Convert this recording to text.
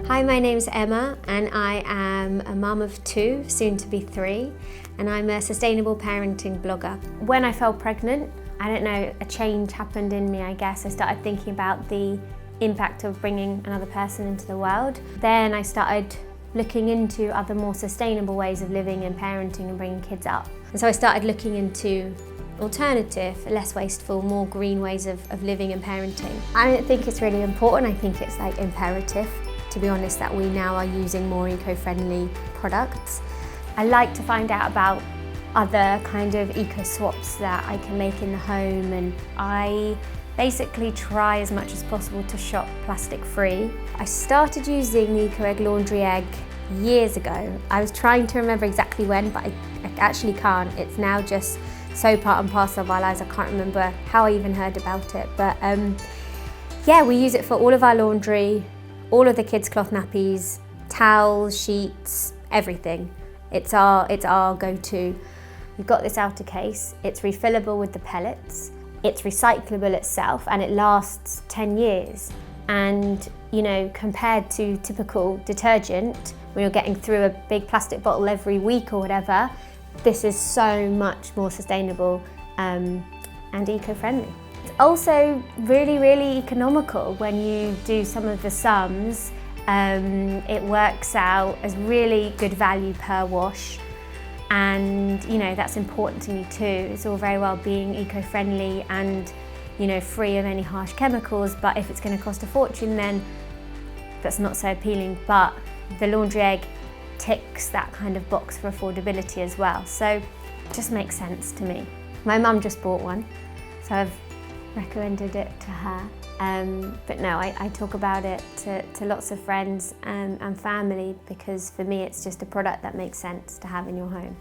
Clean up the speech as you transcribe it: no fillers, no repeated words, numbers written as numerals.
Hi, my name's Emma and I am a mum of 2, soon to be 3, and I'm a sustainable parenting blogger. When I fell pregnant, I don't know, a change happened in me, I guess. I started thinking about the impact of bringing another person into the world. Then I started looking into other more sustainable ways of living and parenting and bringing kids up. And so I started looking into alternative, less wasteful, more green ways of living and parenting. I don't think it's really important, I think it's like imperative, to be honest, that we now are using more eco-friendly products. I like to find out about other kind of eco-swaps that I can make in the home, and I basically try as much as possible to shop plastic-free. I started using the ecoegg laundry egg years ago. I was trying to remember exactly when, but I actually can't. It's now just so part and parcel of our lives, I can't remember how I even heard about it. But yeah, we use it for all of our laundry, all of the kids' cloth nappies, towels, sheets, everything. It's our go-to. We've got this outer case. It's refillable with the pellets. It's recyclable itself and it lasts 10 years. And you know, compared to typical detergent, when you're getting through a big plastic bottle every week or whatever, this is so much more sustainable and eco-friendly. It's also really, really economical when you do some of the sums. It works out as really good value per wash, and you know, that's important to me too. It's all very well being eco-friendly and you know, free of any harsh chemicals, but if it's going to cost a fortune, then that's not so appealing. But the laundry egg ticks that kind of box for affordability as well, so it just makes sense to me. My mum just bought one, so I've recommended it to her. But no, I talk about it to lots of friends and family, because for me it's just a product that makes sense to have in your home.